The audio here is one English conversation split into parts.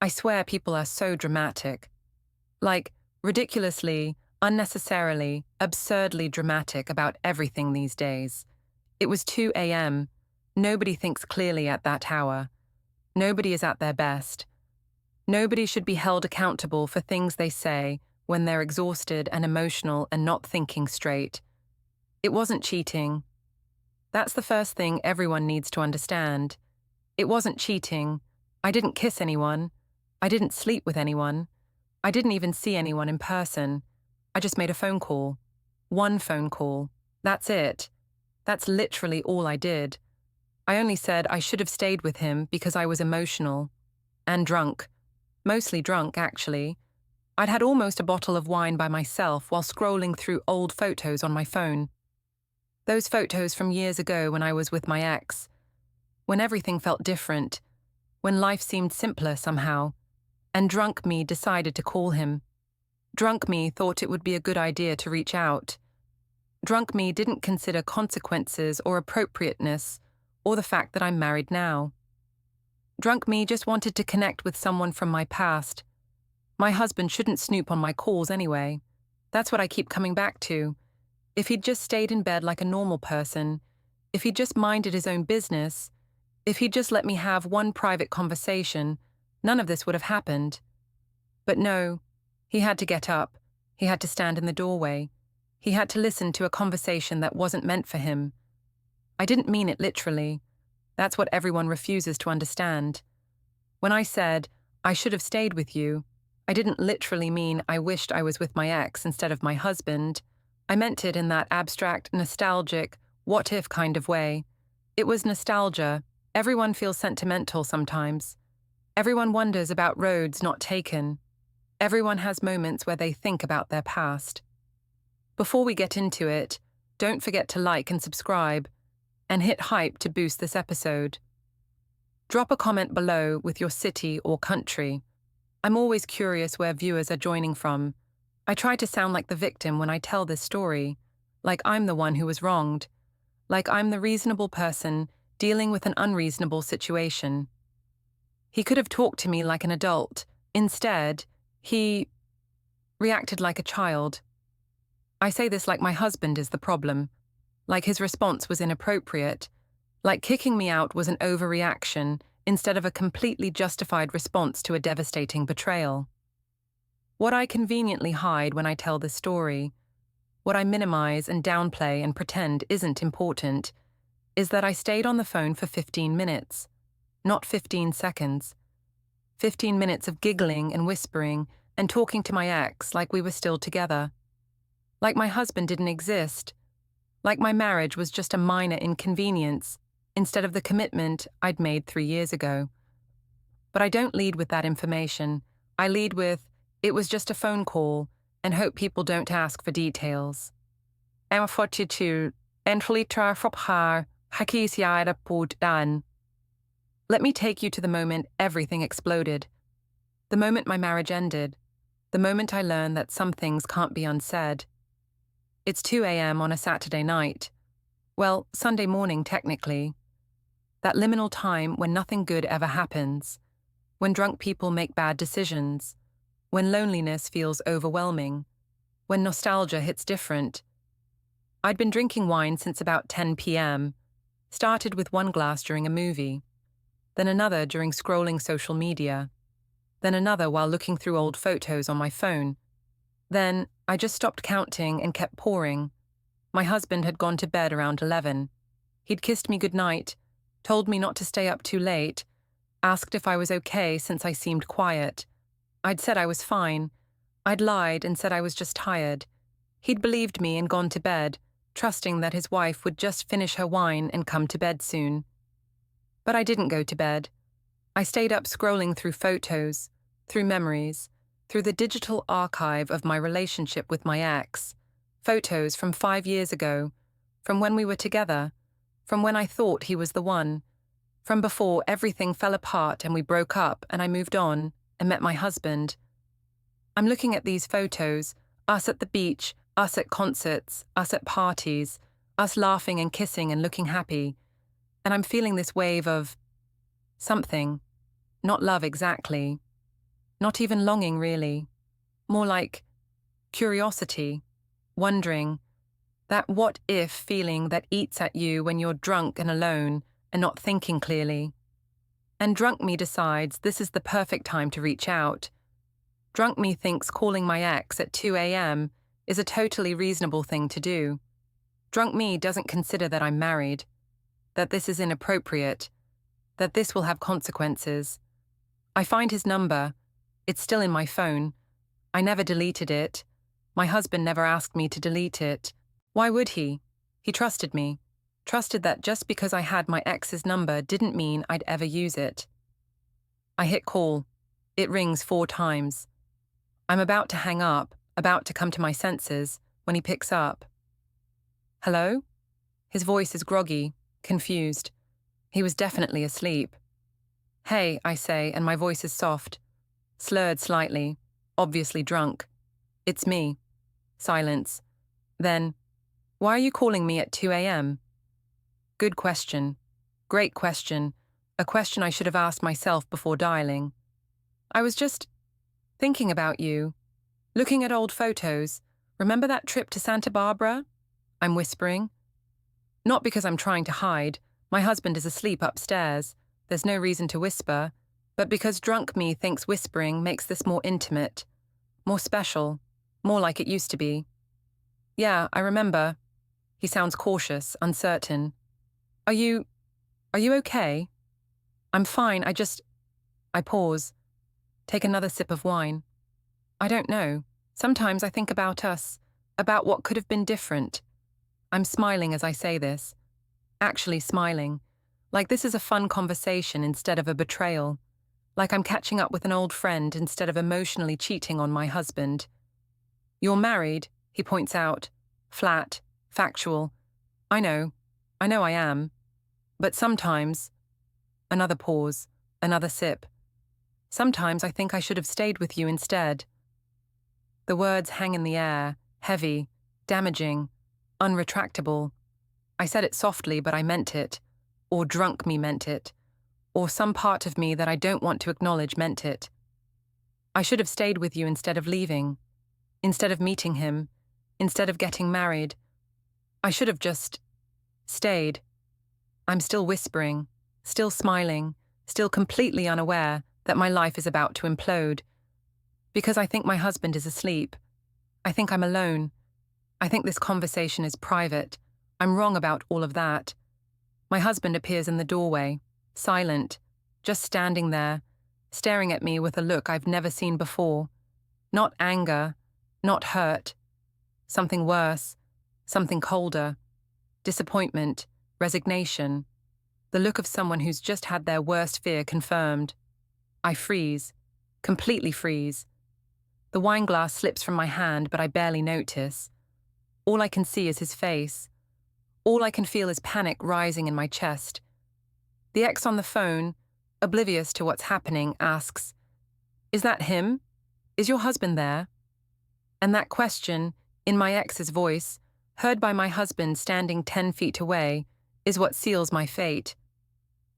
I swear people are so dramatic. Like, ridiculously, unnecessarily, absurdly dramatic about everything these days. It was 2 a.m. Nobody thinks clearly at that hour. Nobody is at their best. Nobody should be held accountable for things they say when they're exhausted and emotional and not thinking straight. It wasn't cheating. That's the first thing everyone needs to understand. It wasn't cheating. I didn't kiss anyone. I didn't sleep with anyone. I didn't even see anyone in person. I just made a phone call. One phone call. That's it. That's literally all I did. I only said I should have stayed with him because I was emotional. And drunk. Mostly drunk, actually. I'd had almost a bottle of wine by myself while scrolling through old photos on my phone. Those photos from years ago when I was with my ex. When everything felt different. When life seemed simpler somehow. And drunk me decided to call him. Drunk me thought it would be a good idea to reach out. Drunk me didn't consider consequences or appropriateness, or the fact that I'm married now. Drunk me just wanted to connect with someone from my past. My husband shouldn't snoop on my calls anyway. That's what I keep coming back to. If he'd just stayed in bed like a normal person, if he'd just minded his own business, if he'd just let me have one private conversation, none of this would have happened. But no, he had to get up. He had to stand in the doorway. He had to listen to a conversation that wasn't meant for him. I didn't mean it literally. That's what everyone refuses to understand. When I said, I should have stayed with you, I didn't literally mean I wished I was with my ex instead of my husband. I meant it in that abstract, nostalgic, what-if kind of way. It was nostalgia. Everyone feels sentimental sometimes. Everyone wonders about roads not taken. Everyone has moments where they think about their past. Before we get into it, don't forget to like and subscribe, and hit hype to boost this episode. Drop a comment below with your city or country. I'm always curious where viewers are joining from. I try to sound like the victim when I tell this story, like I'm the one who was wronged, like I'm the reasonable person dealing with an unreasonable situation. He could have talked to me like an adult. Instead, he reacted like a child. I say this like my husband is the problem, like his response was inappropriate, like kicking me out was an overreaction instead of a completely justified response to a devastating betrayal. What I conveniently hide when I tell this story, what I minimize and downplay and pretend isn't important, is that I stayed on the phone for 15 minutes, not 15 seconds. 15 minutes of giggling and whispering and talking to my ex like we were still together. Like my husband didn't exist. Like my marriage was just a minor inconvenience instead of the commitment I'd made 3 years ago. But I don't lead with that information. I lead with, it was just a phone call, and hope people don't ask for details. I'm 42, entflitter from her, hakisjara pod dan. Let me take you to the moment everything exploded. The moment my marriage ended. The moment I learned that some things can't be unsaid. It's 2 a.m. on a Saturday night. Well, Sunday morning technically. That liminal time when nothing good ever happens. When drunk people make bad decisions. When loneliness feels overwhelming. When nostalgia hits different. I'd been drinking wine since about 10 p.m. Started with one glass during a movie. Then another during scrolling social media. Then another while looking through old photos on my phone. Then I just stopped counting and kept pouring. My husband had gone to bed around 11. He'd kissed me goodnight, told me not to stay up too late, asked if I was okay since I seemed quiet. I'd said I was fine. I'd lied and said I was just tired. He'd believed me and gone to bed, trusting that his wife would just finish her wine and come to bed soon. But I didn't go to bed. I stayed up scrolling through photos, through memories, through the digital archive of my relationship with my ex, photos from 5 years ago, from when we were together, from when I thought he was the one, from before everything fell apart and we broke up and I moved on and met my husband. I'm looking at these photos, us at the beach, us at concerts, us at parties, us laughing and kissing and looking happy, and I'm feeling this wave of something, not love exactly, Not even longing, really. More like curiosity, wondering, that what-if feeling that eats at you when you're drunk and alone and not thinking clearly. And drunk me decides this is the perfect time to reach out. Drunk me thinks calling my ex at 2 a.m. is a totally reasonable thing to do. Drunk me doesn't consider that I'm married, that this is inappropriate, that this will have consequences. I find his number. It's still in my phone. I never deleted it. My husband never asked me to delete it. Why would he? He trusted me. Trusted that just because I had my ex's number didn't mean I'd ever use it. I hit call. It rings 4 times. I'm about to hang up, about to come to my senses, when he picks up. Hello? His voice is groggy, confused. He was definitely asleep. Hey, I say, and my voice is soft, slurred slightly, obviously drunk. It's me. Silence. Then, why are you calling me at 2 a.m.? Good question. Great question. A question I should have asked myself before dialing. I was just thinking about you. Looking at old photos. Remember that trip to Santa Barbara? I'm whispering. Not because I'm trying to hide. My husband is asleep upstairs. There's no reason to whisper. But because drunk me thinks whispering makes this more intimate, more special, more like it used to be. Yeah, I remember. He sounds cautious, uncertain. Are you okay? I'm fine, I pause. Take another sip of wine. I don't know. Sometimes I think about us, about what could have been different. I'm smiling as I say this. Actually smiling. Like this is a fun conversation instead of a betrayal. Like I'm catching up with an old friend instead of emotionally cheating on my husband. You're married, he points out. Flat, factual. I know I am. But sometimes, another pause, another sip. Sometimes I think I should have stayed with you instead. The words hang in the air, heavy, damaging, unretractable. I said it softly, but I meant it. Or drunk me meant it. Or some part of me that I don't want to acknowledge meant it. I should have stayed with you instead of leaving. Instead of meeting him. Instead of getting married. I should have just stayed. I'm still whispering, still smiling, still completely unaware that my life is about to implode. Because I think my husband is asleep. I think I'm alone. I think this conversation is private. I'm wrong about all of that. My husband appears in the doorway, silent, just standing there, staring at me with a look I've never seen before. Not anger, not hurt. Something worse, something colder. Disappointment, resignation. The look of someone who's just had their worst fear confirmed. I freeze, completely freeze. The wine glass slips from my hand, but I barely notice. All I can see is his face. All I can feel is panic rising in my chest. The ex on the phone, oblivious to what's happening, asks, "Is that him? Is your husband there?" And that question, in my ex's voice, heard by my husband standing 10 feet away, is what seals my fate.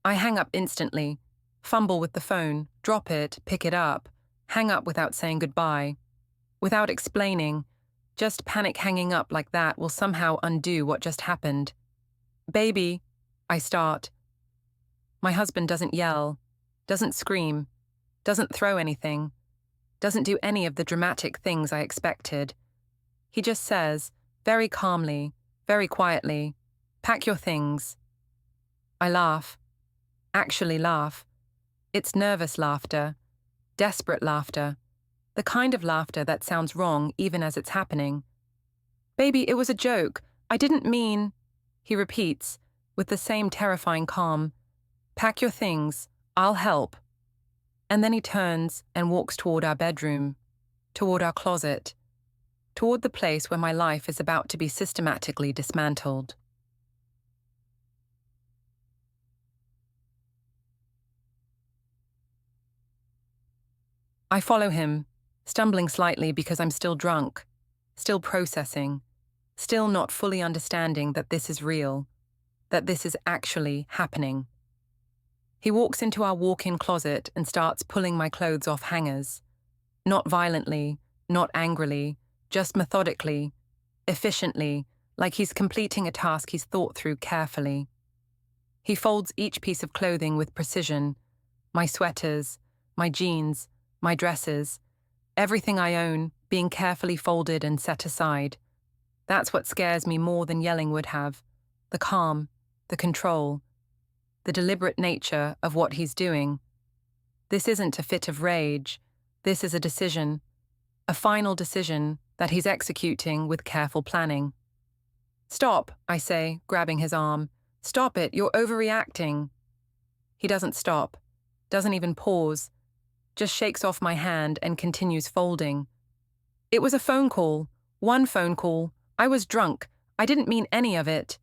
I hang up instantly, fumble with the phone, drop it, pick it up, hang up without saying goodbye. Without explaining, just panic hanging up like that will somehow undo what just happened. "Baby," I start. My husband doesn't yell, doesn't scream, doesn't throw anything, doesn't do any of the dramatic things I expected. He just says, very calmly, very quietly, "Pack your things." I laugh. Actually laugh. It's nervous laughter, desperate laughter, the kind of laughter that sounds wrong even as it's happening. "Baby, it was a joke. I didn't mean," he repeats, with the same terrifying calm. "Pack your things. I'll help." And then he turns and walks toward our bedroom, toward our closet, toward the place where my life is about to be systematically dismantled. I follow him, stumbling slightly because I'm still drunk, still processing, still not fully understanding that this is real, that this is actually happening. He walks into our walk-in closet and starts pulling my clothes off hangers. Not violently, not angrily, just methodically, efficiently, like he's completing a task he's thought through carefully. He folds each piece of clothing with precision, my sweaters, my jeans, my dresses, everything I own being carefully folded and set aside. That's what scares me more than yelling would have, the calm, the control, the deliberate nature of what he's doing. This isn't a fit of rage, this is a decision, a final decision that he's executing with careful planning. Stop, I say, grabbing his arm. Stop it, you're overreacting. He doesn't stop, doesn't even pause, just shakes off my hand and continues folding. It was a phone call, one phone call. I was drunk. I didn't mean any of it.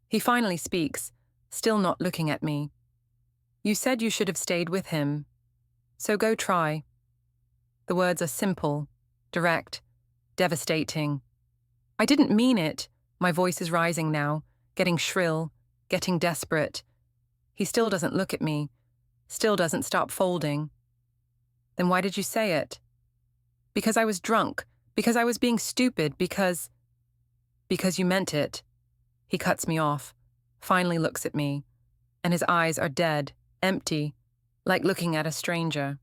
He finally speaks, still not looking at me. You said you should have stayed with him. So go try. The words are simple, direct, devastating. I didn't mean it. My voice is rising now, getting shrill, getting desperate. He still doesn't look at me, still doesn't stop folding. Then why did you say it? Because I was drunk, because I was being stupid, because you meant it. He cuts me off, finally looks at me, and his eyes are dead, empty, like looking at a stranger.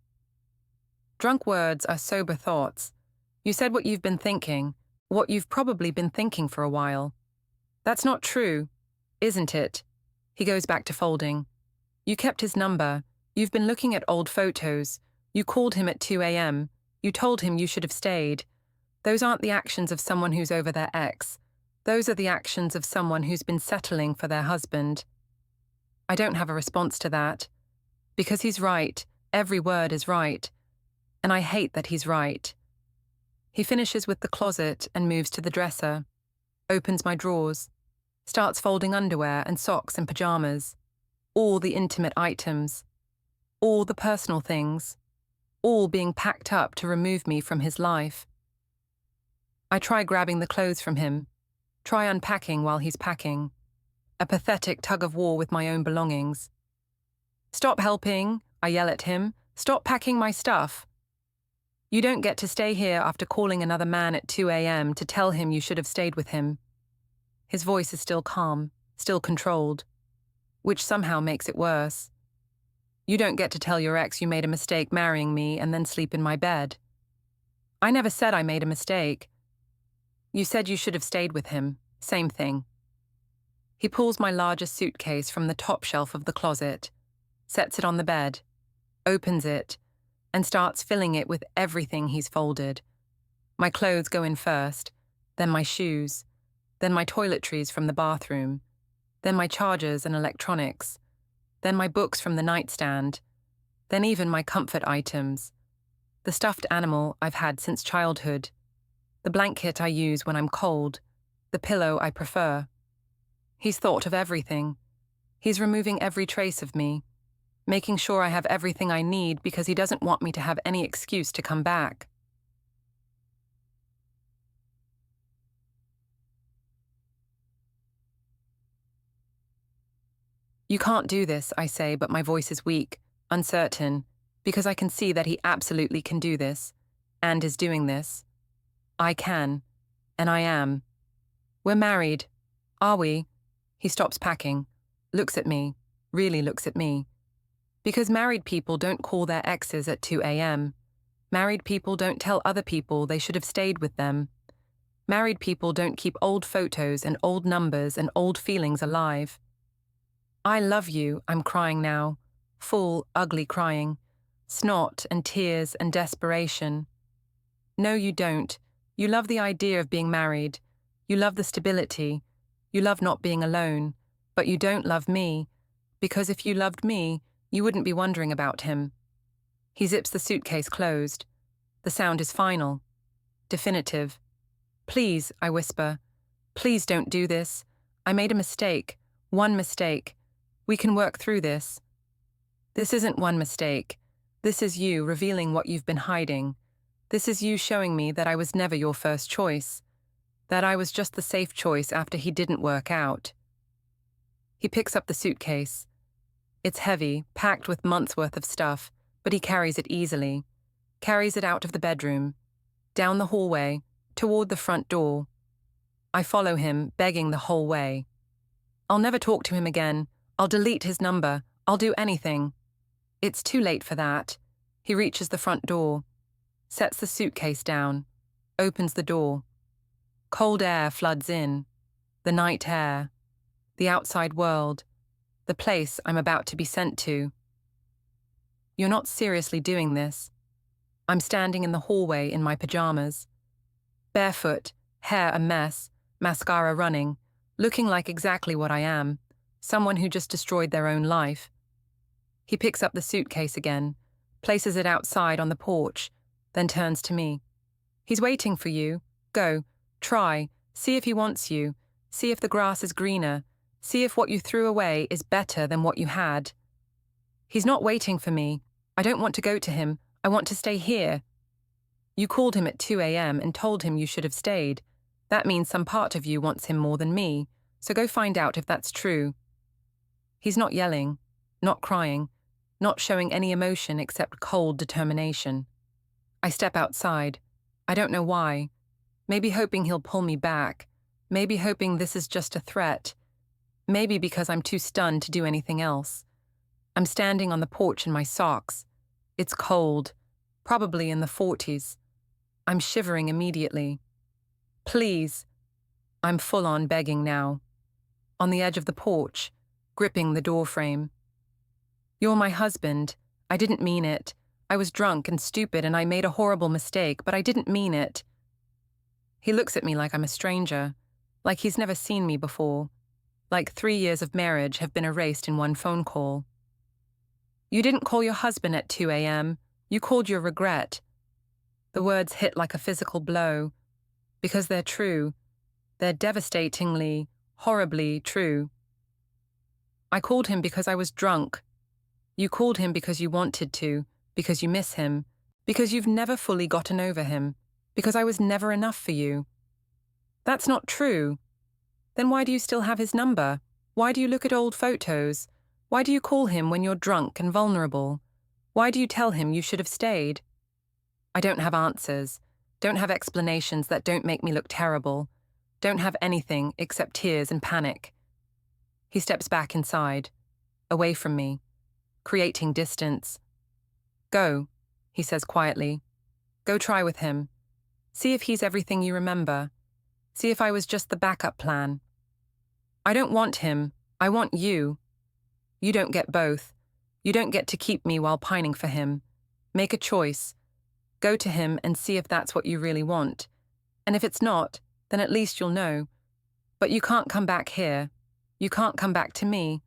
Drunk words are sober thoughts. You said what you've been thinking, what you've probably been thinking for a while. That's not true, isn't it? He goes back to folding. You kept his number. You've been looking at old photos. You called him at 2 a.m. You told him you should have stayed. Those aren't the actions of someone who's over their ex. Those are the actions of someone who's been settling for their husband. I don't have a response to that. Because he's right. Every word is right. And I hate that he's right. He finishes with the closet and moves to the dresser, opens my drawers, starts folding underwear and socks and pajamas, all the intimate items, all the personal things, all being packed up to remove me from his life. I try grabbing the clothes from him, try unpacking while he's packing, a pathetic tug-of-war with my own belongings. Stop helping, I yell at him. Stop packing my stuff. You don't get to stay here after calling another man at 2 a.m. to tell him you should have stayed with him. His voice is still calm, still controlled, which somehow makes it worse. You don't get to tell your ex you made a mistake marrying me and then sleep in my bed. I never said I made a mistake. You said you should have stayed with him. Same thing. He pulls my largest suitcase from the top shelf of the closet, sets it on the bed, opens it, and starts filling it with everything he's folded. My clothes go in first, then my shoes, then my toiletries from the bathroom, then my chargers and electronics, then my books from the nightstand, then even my comfort items, the stuffed animal I've had since childhood, the blanket I use when I'm cold, the pillow I prefer. He's thought of everything. He's removing every trace of me, making sure I have everything I need because he doesn't want me to have any excuse to come back. You can't do this, I say, but my voice is weak, uncertain, because I can see that he absolutely can do this, and is doing this. I can, and I am. We're married. Are we? He stops packing, looks at me, really looks at me. Because married people don't call their exes at 2 a.m. Married people don't tell other people they should have stayed with them. Married people don't keep old photos and old numbers and old feelings alive. I love you, I'm crying now. Full, ugly crying. Snot and tears and desperation. No, you don't. You love the idea of being married. You love the stability. You love not being alone. But you don't love me. Because if you loved me, you wouldn't be wondering about him. He zips the suitcase closed. The sound is final. Definitive. Please, I whisper. Please don't do this. I made a mistake. One mistake. We can work through this. This isn't one mistake. This is you revealing what you've been hiding. This is you showing me that I was never your first choice. That I was just the safe choice after he didn't work out. He picks up the suitcase. It's heavy, packed with months' worth of stuff, but he carries it easily. carries it out of the bedroom, down the hallway, toward the front door. I follow him, begging the whole way. I'll never talk to him again. I'll delete his number. I'll do anything. It's too late for that. He reaches the front door, sets the suitcase down, opens the door. Cold air floods in. The night air. The outside world. The place I'm about to be sent to. You're not seriously doing this. I'm standing in the hallway in my pajamas. Barefoot, hair a mess, mascara running, looking like exactly what I am, someone who just destroyed their own life. He picks up the suitcase again, places it outside on the porch, then turns to me. He's waiting for you. Go, try, see if he wants you, see if the grass is greener, see if what you threw away is better than what you had. He's not waiting for me. I don't want to go to him. I want to stay here. You called him at 2 a.m. and told him you should have stayed. That means some part of you wants him more than me, so go find out if that's true. He's not yelling, not crying, not showing any emotion except cold determination. I step outside. I don't know why. Maybe hoping he'll pull me back. Maybe hoping this is just a threat. Maybe because I'm too stunned to do anything else. I'm standing on the porch in my socks. It's cold, probably in the 40s. I'm shivering immediately. Please. I'm full-on begging now. On the edge of the porch, gripping the doorframe. You're my husband. I didn't mean it. I was drunk and stupid and I made a horrible mistake, but I didn't mean it. He looks at me like I'm a stranger, like he's never seen me before, like 3 years of marriage have been erased in one phone call. You didn't call your husband at 2 a.m. You called your regret. The words hit like a physical blow, because they're true. They're devastatingly, horribly true. I called him because I was drunk. You called him because you wanted to, because you miss him, because you've never fully gotten over him, because I was never enough for you. That's not true. Then why do you still have his number? Why do you look at old photos? Why do you call him when you're drunk and vulnerable? Why do you tell him you should have stayed? I don't have answers, don't have explanations that don't make me look terrible, don't have anything except tears and panic. He steps back inside, away from me, creating distance. Go, he says quietly. Go try with him. See if he's everything you remember. See if I was just the backup plan. I don't want him. I want you. You don't get both. You don't get to keep me while pining for him. Make a choice. Go to him and see if that's what you really want. And if it's not, then at least you'll know. But you can't come back here. You can't come back to me.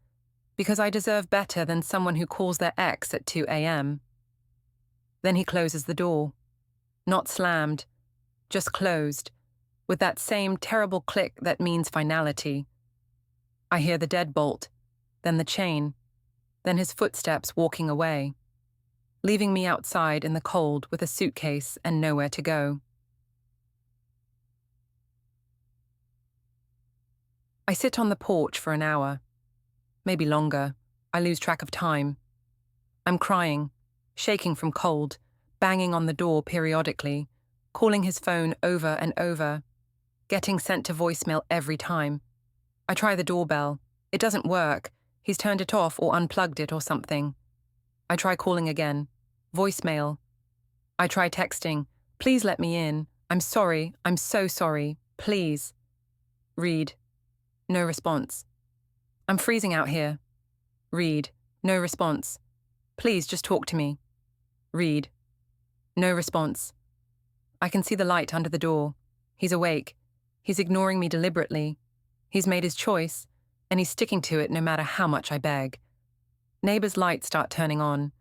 Because I deserve better than someone who calls their ex at 2 a.m. Then he closes the door. Not slammed, just closed, with that same terrible click that means finality. I hear the deadbolt, then the chain, then his footsteps walking away, leaving me outside in the cold with a suitcase and nowhere to go. I sit on the porch for an hour, maybe longer. I lose track of time. I'm crying, shaking from cold, banging on the door periodically, calling his phone over and over, getting sent to voicemail every time. I try the doorbell. It doesn't work. He's turned it off or unplugged it or something. I try calling again. Voicemail. I try texting. Please let me in. I'm sorry. I'm so sorry. Please. Read. No response. I'm freezing out here. Read. No response. Please just talk to me. Read. No response. I can see the light under the door. He's awake. He's ignoring me deliberately. He's made his choice, and he's sticking to it no matter how much I beg. Neighbors' lights start turning on.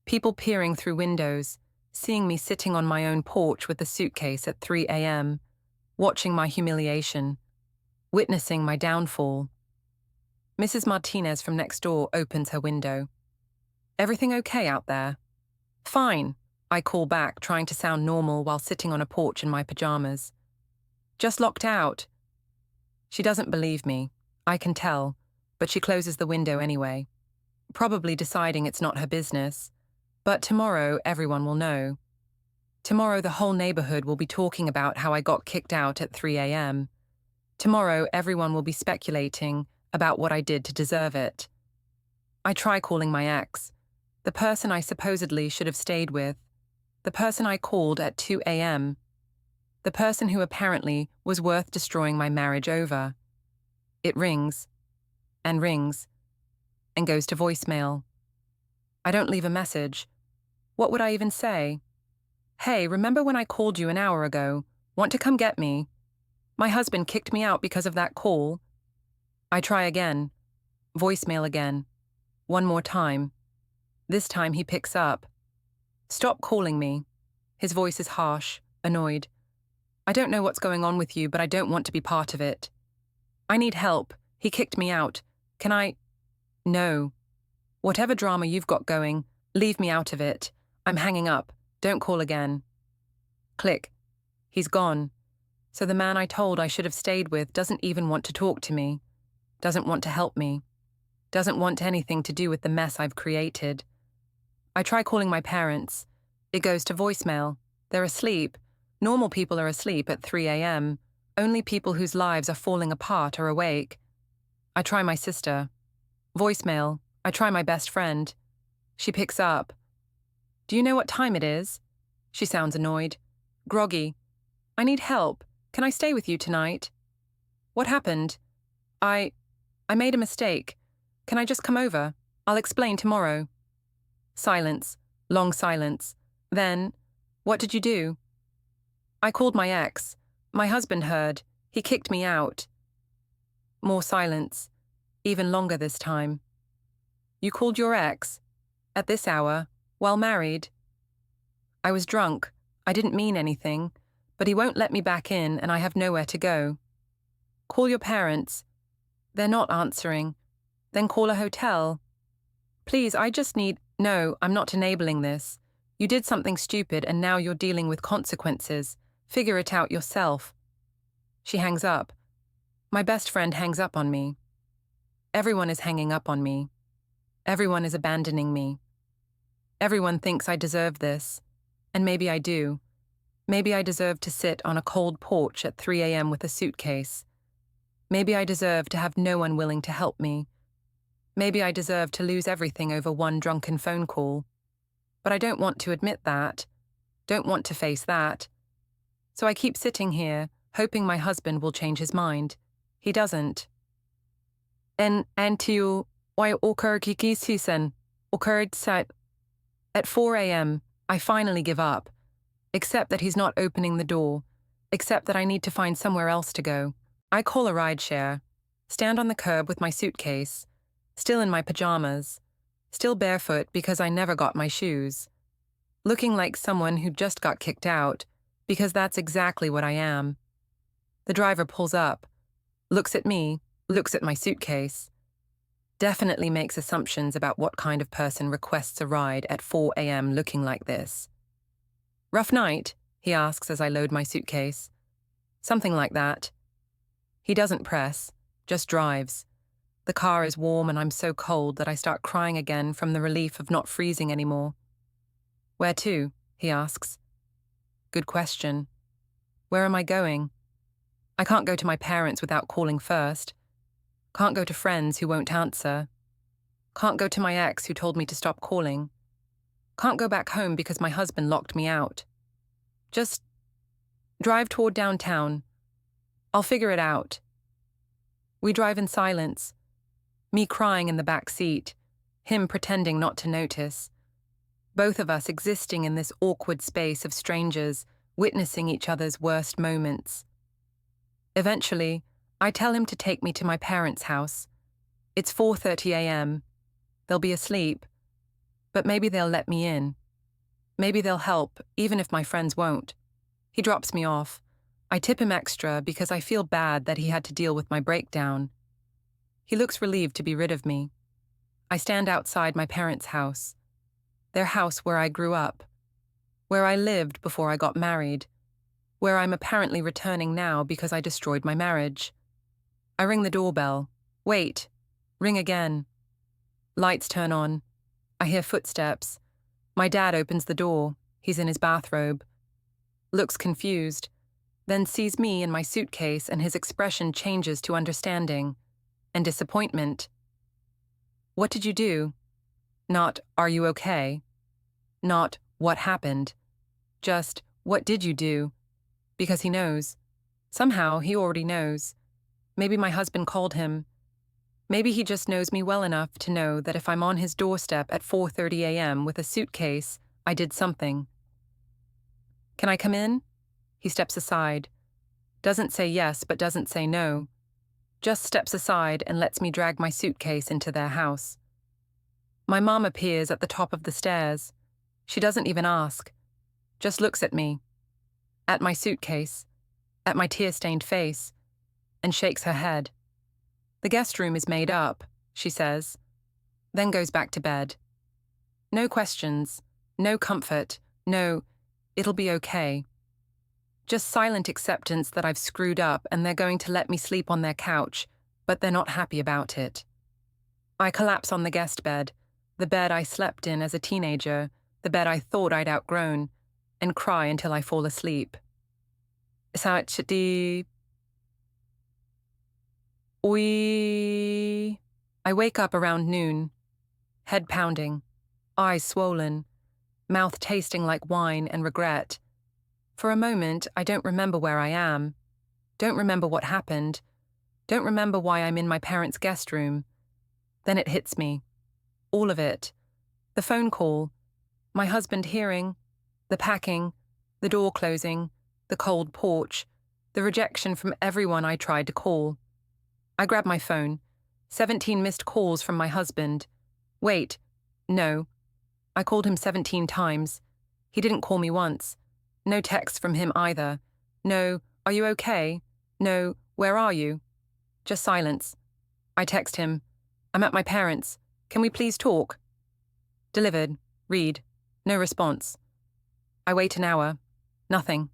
People peering through windows, seeing me sitting on my own porch with the suitcase at 3 a.m., watching my humiliation, witnessing my downfall. Mrs. Martinez from next door opens her window. Everything okay out there? Fine, I call back, trying to sound normal while sitting on a porch in my pajamas. Just locked out. She doesn't believe me. I can tell, but she closes the window anyway, probably deciding it's not her business. But tomorrow everyone will know. Tomorrow the whole neighborhood will be talking about how I got kicked out at 3 a.m. Tomorrow everyone will be speculating about what I did to deserve it. I try calling my ex, the person I supposedly should have stayed with, the person I called at 2 a.m., the person who apparently was worth destroying my marriage over. It rings, and rings, and goes to voicemail. I don't leave a message. What would I even say? Hey, remember when I called you an hour ago? Want to come get me? My husband kicked me out because of that call. I try again. Voicemail again. One more time. This time he picks up. Stop calling me. His voice is harsh, annoyed. I don't know what's going on with you, but I don't want to be part of it. I need help. He kicked me out. Can I? No. Whatever drama you've got going, leave me out of it. I'm hanging up. Don't call again. Click. He's gone. So the man I told I should have stayed with doesn't even want to talk to me. Doesn't want to help me. Doesn't want anything to do with the mess I've created. I try calling my parents. It goes to voicemail. They're asleep. Normal people are asleep at 3 a.m. Only people whose lives are falling apart are awake. I try my sister. Voicemail. I try my best friend. She picks up. Do you know what time it is? She sounds annoyed. Groggy. I need help. Can I stay with you tonight? What happened? I made a mistake. Can I just come over? I'll explain tomorrow. Silence. Long silence. Then, what did you do? I called my ex. My husband heard. He kicked me out. More silence. Even longer this time. You called your ex? At this hour? While married? I was drunk. I didn't mean anything, but he won't let me back in and I have nowhere to go. Call your parents. They're not answering. Then call a hotel. Please, I just need... No, I'm not enabling this. You did something stupid and now you're dealing with consequences. Figure it out yourself. She hangs up. My best friend hangs up on me. Everyone is hanging up on me. Everyone is abandoning me. Everyone thinks I deserve this. And maybe I do. Maybe I deserve to sit on a cold porch at 3 a.m. with a suitcase. Maybe I deserve to have no one willing to help me. Maybe I deserve to lose everything over one drunken phone call. But I don't want to admit that. Don't want to face that. So I keep sitting here, hoping my husband will change his mind. He doesn't. Until I occurred at 4 a.m., I finally give up, except that he's not opening the door, except that I need to find somewhere else to go. I call a rideshare, stand on the curb with my suitcase, still in my pajamas, still barefoot because I never got my shoes, looking like someone who just got kicked out, because that's exactly what I am. The driver pulls up, looks at me, looks at my suitcase, definitely makes assumptions about what kind of person requests a ride at 4 a.m. looking like this. Rough night? He asks as I load my suitcase. Something like that. He doesn't press, just drives. The car is warm and I'm so cold that I start crying again from the relief of not freezing anymore. Where to? He asks. Good question. Where am I going? I can't go to my parents without calling first. Can't go to friends who won't answer. Can't go to my ex who told me to stop calling. Can't go back home because my husband locked me out. Just drive toward downtown. I'll figure it out. We drive in silence. Me crying in the back seat, him pretending not to notice. Both of us existing in this awkward space of strangers, witnessing each other's worst moments. Eventually, I tell him to take me to my parents' house. It's 4:30 a.m. They'll be asleep. But maybe they'll let me in. Maybe they'll help, even if my friends won't. He drops me off. I tip him extra because I feel bad that he had to deal with my breakdown. He looks relieved to be rid of me. I stand outside my parents' house. Their house where I grew up. Where I lived before I got married. Where I'm apparently returning now because I destroyed my marriage. I ring the doorbell. Wait. Ring again. Lights turn on. I hear footsteps. My dad opens the door. He's in his bathrobe. looks confused, then sees me in my suitcase and his expression changes to understanding and disappointment. What did you do? Not, are you okay? Not, what happened? Just, what did you do? Because he knows. Somehow, he already knows. Maybe my husband called him. Maybe he just knows me well enough to know that if I'm on his doorstep at 4:30 a.m. with a suitcase, I did something. Can I come in? He steps aside. Doesn't say yes, but doesn't say no. Just steps aside and lets me drag my suitcase into their house. My mom appears at the top of the stairs. She doesn't even ask. Just looks at me. At my suitcase. At my tear-stained face. And shakes her head. The guest room is made up, she says. Then goes back to bed. No questions. No comfort. No, it'll be okay. Just silent acceptance that I've screwed up and they're going to let me sleep on their couch, but they're not happy about it. I collapse on the guest bed, the bed I slept in as a teenager, the bed I thought I'd outgrown, and cry until I fall asleep. I wake up around noon, head pounding, eyes swollen, mouth tasting like wine and regret. For a moment, I don't remember where I am, don't remember what happened, don't remember why I'm in my parents' guest room. Then it hits me. All of it. The phone call, my husband hearing, the packing, the door closing, the cold porch, the rejection from everyone I tried to call. I grab my phone. 17 missed calls from my husband. Wait, no. I called him 17 times. He didn't call me once. No text from him either. No, are you okay? No, where are you? Just silence. I text him. I'm at my parents'. Can we please talk? Delivered. Read. No response. I wait an hour. Nothing.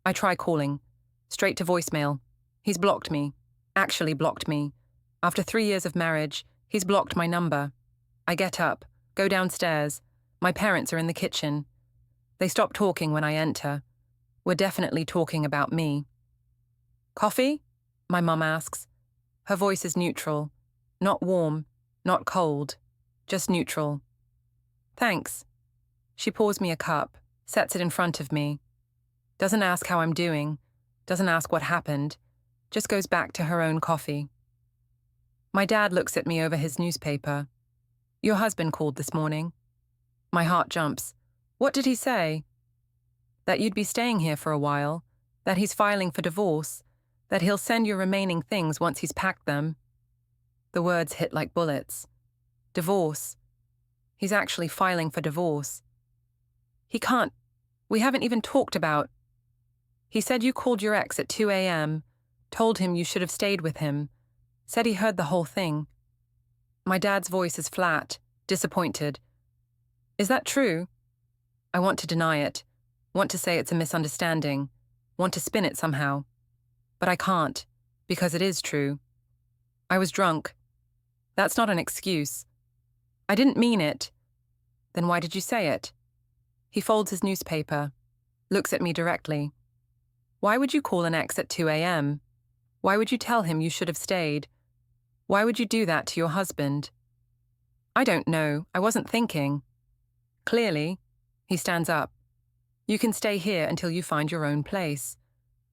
I try calling. Straight to voicemail. He's blocked me. Actually blocked me. After 3 years of marriage, he's blocked my number. I get up, go downstairs. My parents are in the kitchen. They stop talking when I enter. We're definitely talking about me. Coffee? My mum asks. Her voice is neutral. Not warm, not cold, just neutral. Thanks. She pours me a cup, sets it in front of me. Doesn't ask how I'm doing, doesn't ask what happened, just goes back to her own coffee. My dad looks at me over his newspaper. Your husband called this morning. My heart jumps. What did he say? That you'd be staying here for a while, that he's filing for divorce, that he'll send your remaining things once he's packed them. The words hit like bullets. Divorce. He's actually filing for divorce. He can't. We haven't even talked about. He said you called your ex at 2 a.m., told him you should have stayed with him, said he heard the whole thing. My dad's voice is flat, disappointed. Is that true? I want to deny it, want to say it's a misunderstanding, want to spin it somehow. But I can't, because it is true. I was drunk. That's not an excuse. I didn't mean it. Then why did you say it? He folds his newspaper, looks at me directly. Why would you call an ex at 2 a.m.? Why would you tell him you should have stayed? Why would you do that to your husband? I don't know. I wasn't thinking. Clearly. He stands up. You can stay here until you find your own place.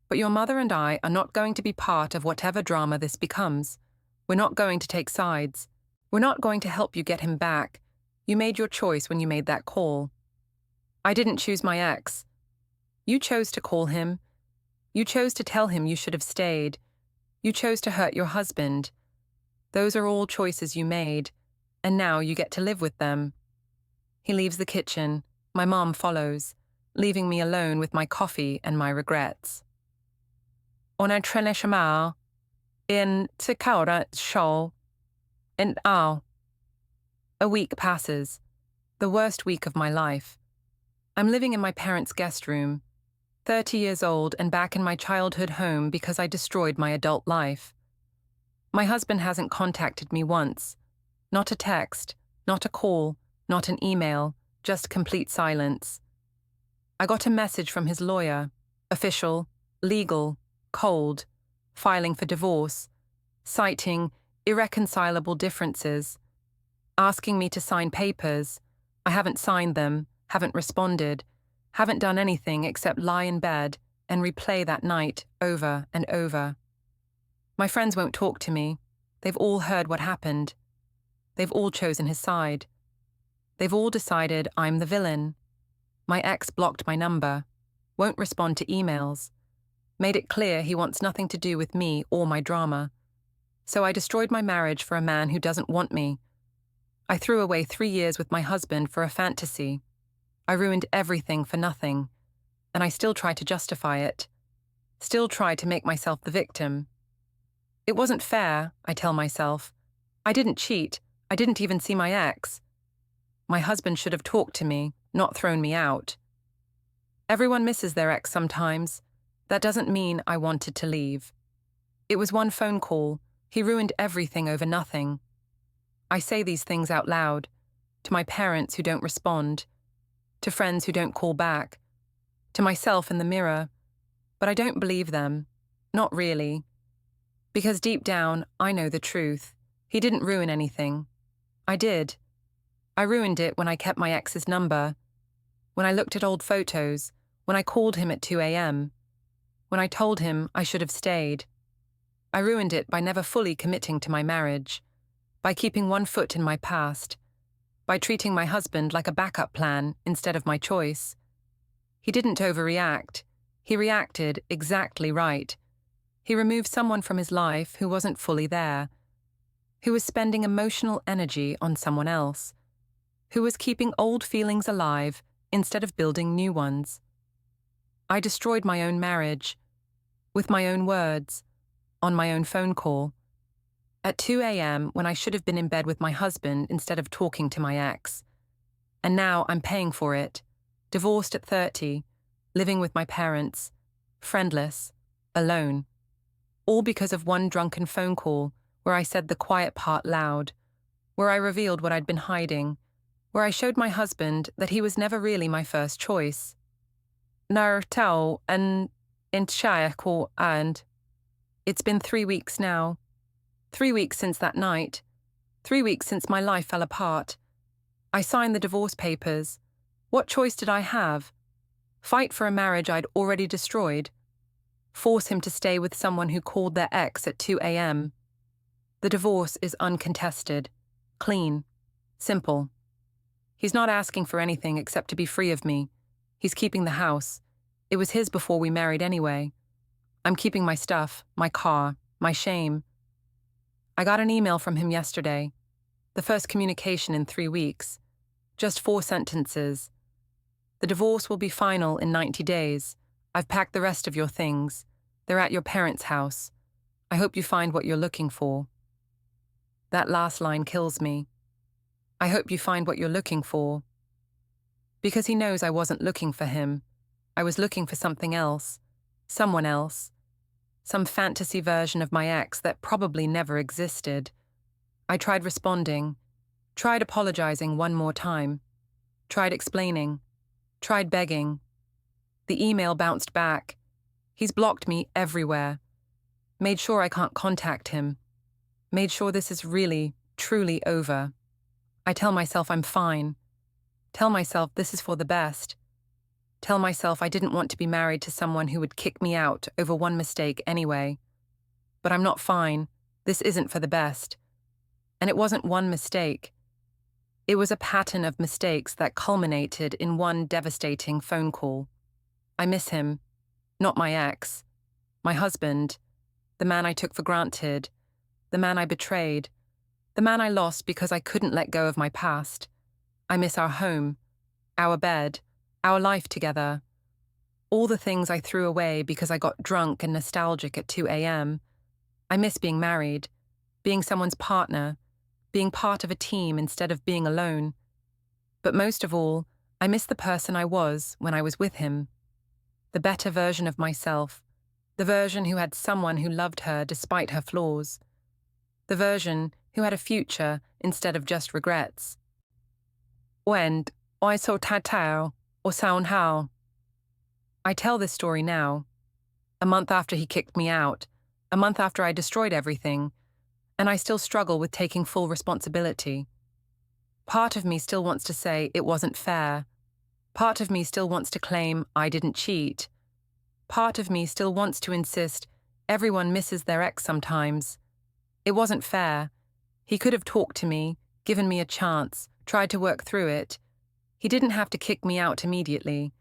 But your mother and I are not going to be part of whatever drama this becomes. We're not going to take sides. We're not going to help you get him back. You made your choice when you made that call. I didn't choose my ex. You chose to call him. You chose to tell him you should have stayed. You chose to hurt your husband. Those are all choices you made, and now you get to live with them. He leaves the kitchen. My mom follows, leaving me alone with my coffee and my regrets. On a traîne chemin, in Tikaura show, and A week passes, the worst week of my life. I'm living in my parents' guest room, 30 years old and back in my childhood home because I destroyed my adult life. My husband hasn't contacted me once. Not a text, not a call, not an email, just complete silence. I got a message from his lawyer, official, legal, cold, filing for divorce, citing irreconcilable differences, asking me to sign papers. I haven't signed them, haven't responded, haven't done anything except lie in bed and replay that night over and over. My friends won't talk to me. They've all heard what happened. They've all chosen his side. They've all decided I'm the villain. My ex blocked my number, won't respond to emails, made it clear he wants nothing to do with me or my drama. So I destroyed my marriage for a man who doesn't want me. I threw away 3 years with my husband for a fantasy. I ruined everything for nothing, and I still try to justify it. Still try to make myself the victim. It wasn't fair, I tell myself. I didn't cheat. I didn't even see my ex. My husband should have talked to me, not thrown me out. Everyone misses their ex sometimes. That doesn't mean I wanted to leave. It was one phone call. He ruined everything over nothing. I say these things out loud, to my parents who don't respond, to friends who don't call back, to myself in the mirror, but I don't believe them, not really. Because deep down, I know the truth. He didn't ruin anything. I did. I ruined it when I kept my ex's number, when I looked at old photos, when I called him at 2 a.m., when I told him I should have stayed. I ruined it by never fully committing to my marriage, by keeping one foot in my past, by treating my husband like a backup plan instead of my choice. He didn't overreact. He reacted exactly right. He removed someone from his life who wasn't fully there, who was spending emotional energy on someone else, who was keeping old feelings alive instead of building new ones. I destroyed my own marriage, with my own words, on my own phone call, at 2 a.m. when I should have been in bed with my husband instead of talking to my ex. And now I'm paying for it, divorced at 30, living with my parents, friendless, alone. All because of one drunken phone call where I said the quiet part loud, where I revealed what I'd been hiding, where I showed my husband that he was never really my first choice. Narrator and it's been 3 weeks now. 3 weeks since that night. 3 weeks since my life fell apart. I signed the divorce papers. What choice did I have? Fight for a marriage I'd already destroyed? Force him to stay with someone who called their ex at 2 a.m.? The divorce is uncontested, clean, simple. He's not asking for anything except to be free of me. He's keeping the house. It was his before we married anyway. I'm keeping my stuff, my car, my shame. I got an email from him yesterday. The first communication in 3 weeks. Just 4 sentences. The divorce will be final in 90 days. I've packed the rest of your things. They're at your parents' house. I hope you find what you're looking for. That last line kills me. I hope you find what you're looking for. Because he knows I wasn't looking for him. I was looking for something else. Someone else. Some fantasy version of my ex that probably never existed. I tried responding, tried apologizing one more time, tried explaining, tried begging. The email bounced back. He's blocked me everywhere. Made sure I can't contact him. Made sure this is really, truly over. I tell myself I'm fine. Tell myself this is for the best. Tell myself I didn't want to be married to someone who would kick me out over one mistake anyway. But I'm not fine. This isn't for the best. And it wasn't one mistake. It was a pattern of mistakes that culminated in one devastating phone call. I miss him. Not my ex. My husband. The man I took for granted. The man I betrayed. The man I lost because I couldn't let go of my past. I miss our home. Our bed. Our life together. All the things I threw away because I got drunk and nostalgic at 2 a.m. I miss being married, being someone's partner, being part of a team instead of being alone. But most of all, I miss the person I was when I was with him. The better version of myself, the version who had someone who loved her despite her flaws. The version who had a future instead of just regrets. When I saw Tatao, or Sound How. I tell this story now, a month after he kicked me out, a month after I destroyed everything, and I still struggle with taking full responsibility. Part of me still wants to say it wasn't fair. Part of me still wants to claim I didn't cheat. Part of me still wants to insist everyone misses their ex sometimes. It wasn't fair. He could have talked to me, given me a chance, tried to work through it. He didn't have to kick me out immediately,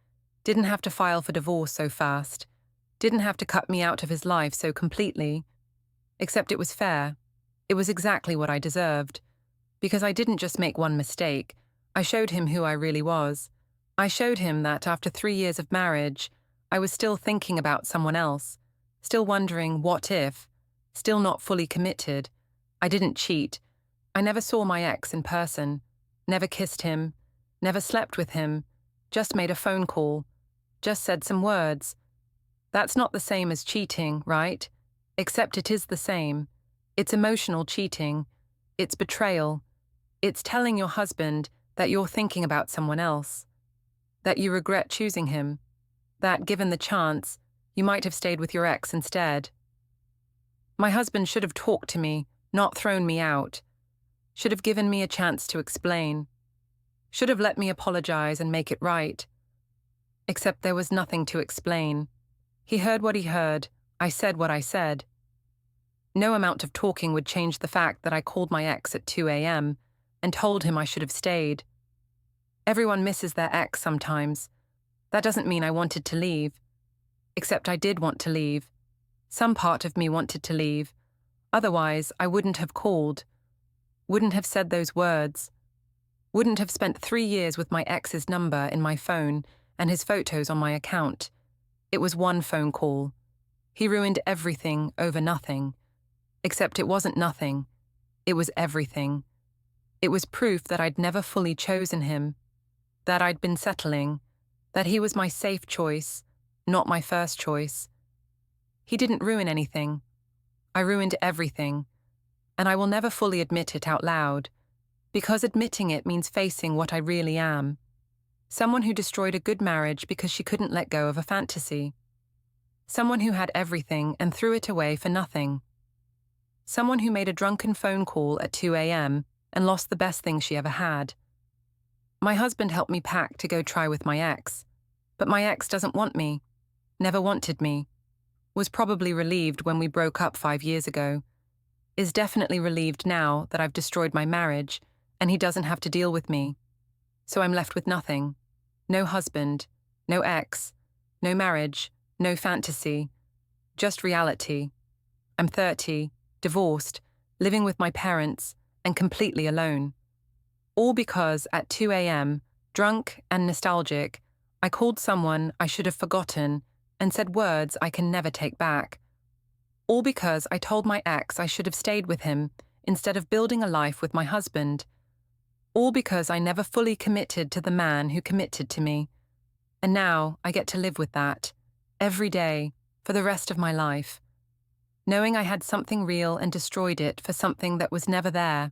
didn't have to file for divorce so fast, didn't have to cut me out of his life so completely. Except it was fair. It was exactly what I deserved. Because I didn't just make one mistake, I showed him who I really was. I showed him that after 3 years of marriage, I was still thinking about someone else, still wondering what if, still not fully committed. I didn't cheat. I never saw my ex in person, never kissed him, never slept with him, just made a phone call, just said some words. That's not the same as cheating, right? Except it is the same. It's emotional cheating. It's betrayal. It's telling your husband that you're thinking about someone else, that you regret choosing him, that, given the chance, you might have stayed with your ex instead. My husband should have talked to me, not thrown me out, should have given me a chance to explain, should have let me apologize and make it right. Except there was nothing to explain. He heard what he heard, I said what I said. No amount of talking would change the fact that I called my ex at 2 a.m. and told him I should have stayed. Everyone misses their ex sometimes. That doesn't mean I wanted to leave. Except I did want to leave. Some part of me wanted to leave. Otherwise, I wouldn't have called. Wouldn't have said those words. Wouldn't have spent 3 years with my ex's number in my phone and his photos on my account. It was one phone call. He ruined everything over nothing. Except it wasn't nothing. It was everything. It was proof that I'd never fully chosen him, that I'd been settling, that he was my safe choice, not my first choice. He didn't ruin anything. I ruined everything, and I will never fully admit it out loud, because admitting it means facing what I really am. Someone who destroyed a good marriage because she couldn't let go of a fantasy. Someone who had everything and threw it away for nothing. Someone who made a drunken phone call at 2 a.m. and lost the best thing she ever had. My husband helped me pack to go try with my ex, but my ex doesn't want me, never wanted me, was probably relieved when we broke up 5 years ago, is definitely relieved now that I've destroyed my marriage and he doesn't have to deal with me. So I'm left with nothing. No husband, no ex, no marriage, no fantasy, just reality. I'm 30, divorced, living with my parents, and completely alone. All because at 2 a.m., drunk and nostalgic, I called someone I should have forgotten and said words I can never take back. All because I told my ex I should have stayed with him instead of building a life with my husband. All because I never fully committed to the man who committed to me. And now I get to live with that, every day, for the rest of my life. Knowing I had something real and destroyed it for something that was never there.